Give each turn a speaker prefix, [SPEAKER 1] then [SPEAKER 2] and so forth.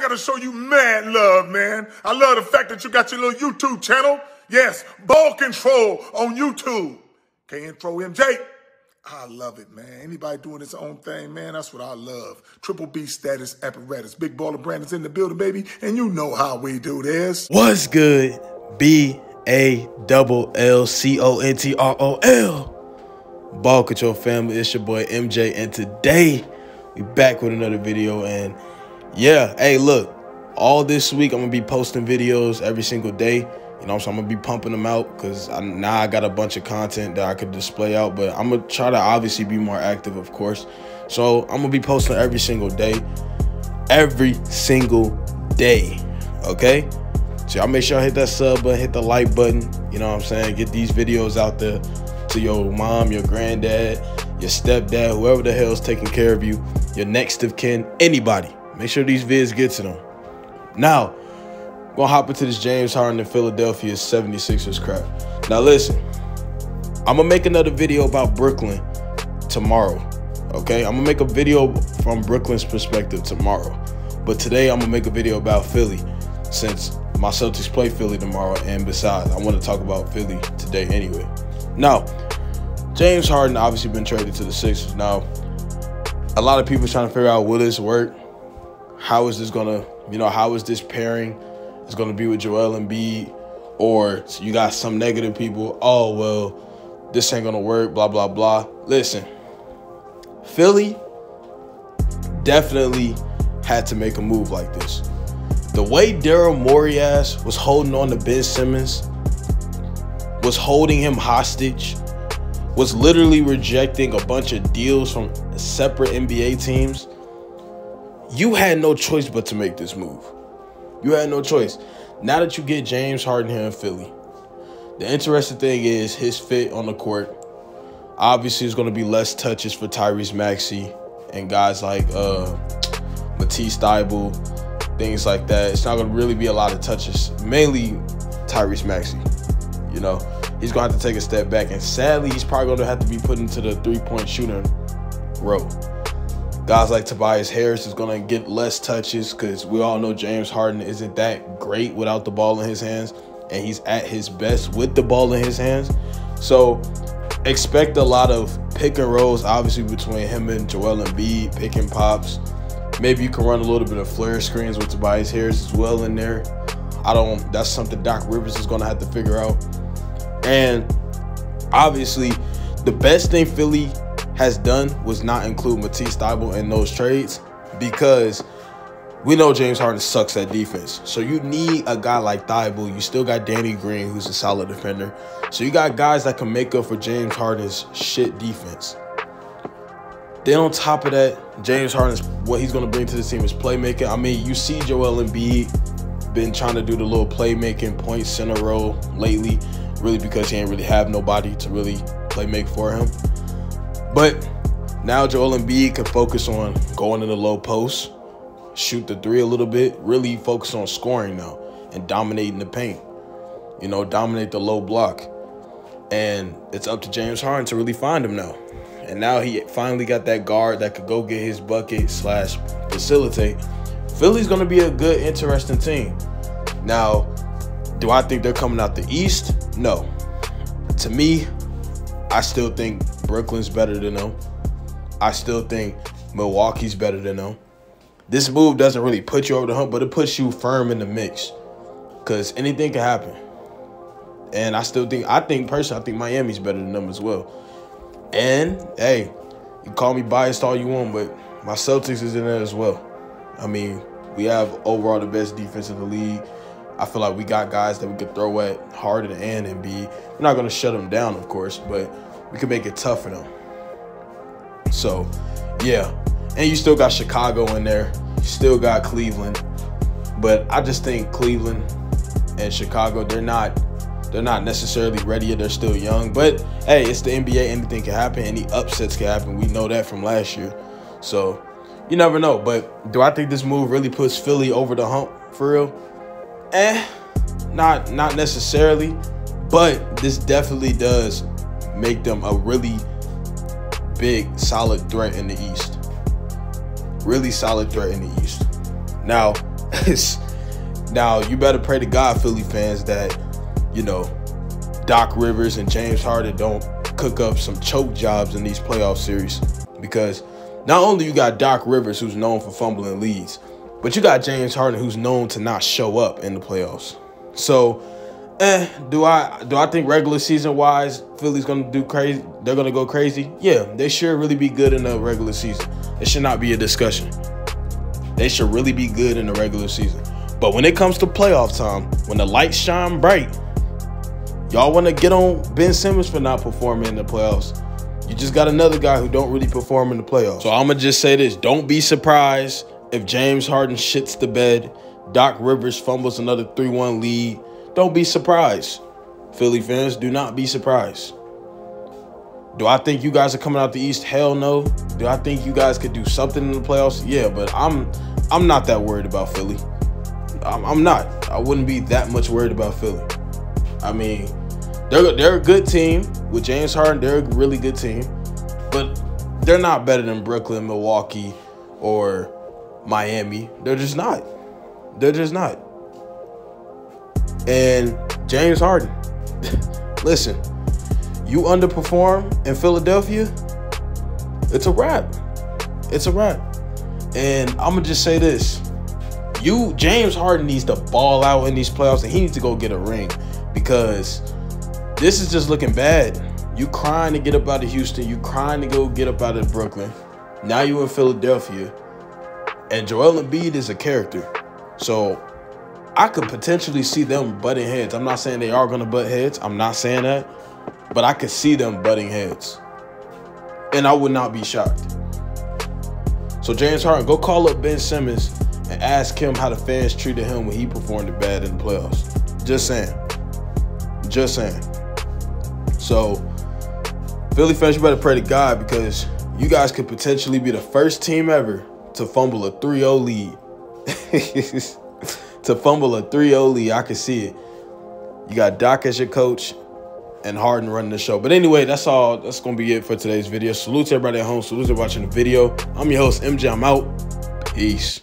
[SPEAKER 1] gotta show you mad love, man. I love the fact that you got your little YouTube channel. Yes, Ball Control on YouTube. K-Intro MJ. I love it, man. Anybody doing his own thing, man, that's what I love. Triple B status apparatus. Big Baller Brandon's in the building, baby, and you know how we do this.
[SPEAKER 2] What's good? BALLCONTROL. Ball Control family, it's your boy MJ, and today we back with another video. And yeah, hey, look, all this week I'm gonna be posting videos every single day. You know, so I'm gonna be pumping them out because now I got a bunch of content that I could display out, but I'm gonna try to obviously be more active, of course. So I'm gonna be posting every single day, okay? So y'all make sure y'all hit that sub button, hit the like button, you know what I'm saying? Get these videos out there to your mom, your granddad, your stepdad, whoever the hell's taking care of you, your next of kin, anybody. Make sure these vids get to them. Now, gonna hop into this James Harden and Philadelphia 76ers crap. Now listen, I'm gonna make another video about Brooklyn tomorrow, okay? I'm gonna make a video from Brooklyn's perspective tomorrow. But today I'm gonna make a video about Philly since my Celtics play Philly tomorrow, and besides, I wanna talk about Philly today anyway. Now, James Harden obviously been traded to the Sixers. Now, a lot of people trying to figure out, will this work? How is this gonna, how is this pairing? It's going to be with Joel Embiid, or you got some negative people, oh, well, this ain't going to work, blah, blah, blah. Listen, Philly definitely had to make a move like this. The way Daryl Morey was holding on to Ben Simmons, was holding him hostage, was literally rejecting a bunch of deals from separate NBA teams, you had no choice but to make this move. You had no choice. Now that you get James Harden here in Philly, the interesting thing is his fit on the court. Obviously, it's going to be less touches for Tyrese Maxey and guys like Matisse Thybulle, things like that. It's not going to really be a lot of touches, mainly Tyrese Maxey. He's going to have to take a step back, and sadly, he's probably going to have to be put into the three-point shooting row. Guys like Tobias Harris is going to get less touches because we all know James Harden isn't that great without the ball in his hands, and he's at his best with the ball in his hands. So expect a lot of pick and rolls, obviously, between him and Joel Embiid, pick and pops. Maybe you can run a little bit of flare screens with Tobias Harris as well in there. That's something Doc Rivers is going to have to figure out. And obviously, the best thing Philly has done was not include Matisse Thybulle in those trades, because we know James Harden sucks at defense. So you need a guy like Thybulle. You still got Danny Green, who's a solid defender. So you got guys that can make up for James Harden's shit defense. Then on top of that, James Harden's, what he's going to bring to the team is playmaking. I mean, you see Joel Embiid been trying to do the little playmaking point center role lately, really because he ain't really have nobody to really play make for him. But now Joel Embiid can focus on going in the low post, shoot the three a little bit, really focus on scoring now and dominating the paint, dominate the low block. And it's up to James Harden to really find him now. And now he finally got that guard that could go get his bucket / facilitate. Philly's going to be a good, interesting team. Now, do I think they're coming out the East? No. To me, I still think Brooklyn's better than them. I still think Milwaukee's better than them. This move doesn't really put you over the hump, but it puts you firm in the mix, because anything can happen. And I think Miami's better than them as well. And, hey, you call me biased all you want, but my Celtics is in there as well. I mean, we have overall the best defense in the league. I feel like we got guys that we could throw at Harden and Embiid. We're not going to shut them down, of course, but we can make it tough for them. So, yeah. And you still got Chicago in there. You still got Cleveland. But I just think Cleveland and Chicago, they're not necessarily ready yet. They're still young. But, hey, it's the NBA. Anything can happen. Any upsets can happen. We know that from last year. So, you never know. But do I think this move really puts Philly over the hump for real? Not necessarily. But this definitely does make them a really big, solid threat in the East. Really solid threat in the East. Now, Now, you better pray to God, Philly fans, that, you know, Doc Rivers and James Harden don't cook up some choke jobs in these playoff series. Because not only you got Doc Rivers, who's known for fumbling leads, but you got James Harden, who's known to not show up in the playoffs. So, do I think regular season wise, Philly's gonna do crazy? They're gonna go crazy? Yeah, they should really be good in the regular season. It should not be a discussion. They should really be good in the regular season. But when it comes to playoff time, when the lights shine bright, y'all want to get on Ben Simmons for not performing in the playoffs. You just got another guy who don't really perform in the playoffs. So I'm going to just say this. Don't be surprised if James Harden shits the bed, Doc Rivers fumbles another 3-1 lead. Don't be surprised. Philly fans, do not be surprised. Do I think you guys are coming out the East? Hell no. Do I think you guys could do something in the playoffs? Yeah, but I'm not that worried about Philly. I'm not. I wouldn't be that much worried about Philly. I mean, they're a good team. With James Harden, they're a really good team. But they're not better than Brooklyn, Milwaukee, or Miami. They're just not. They're just not. And James Harden, listen, you underperform in Philadelphia, it's a wrap. It's a wrap. And I'm going to just say this. James Harden needs to ball out in these playoffs, and he needs to go get a ring, because this is just looking bad. You crying to get up out of Houston. You crying to go get up out of Brooklyn. Now you in Philadelphia, and Joel Embiid is a character. So I could potentially see them butting heads. I'm not saying they are going to butt heads. I'm not saying that. But I could see them butting heads. And I would not be shocked. So James Harden, go call up Ben Simmons and ask him how the fans treated him when he performed bad in the playoffs. Just saying. Just saying. So, Philly fans, you better pray to God, because you guys could potentially be the first team ever to fumble a 3-0 lead. To fumble a 3-0 lead, I can see it. You got Doc as your coach and Harden running the show. But anyway, that's all. That's going to be it for today's video. Salute to everybody at home. Salute to watching the video. I'm your host, MJ. I'm out. Peace.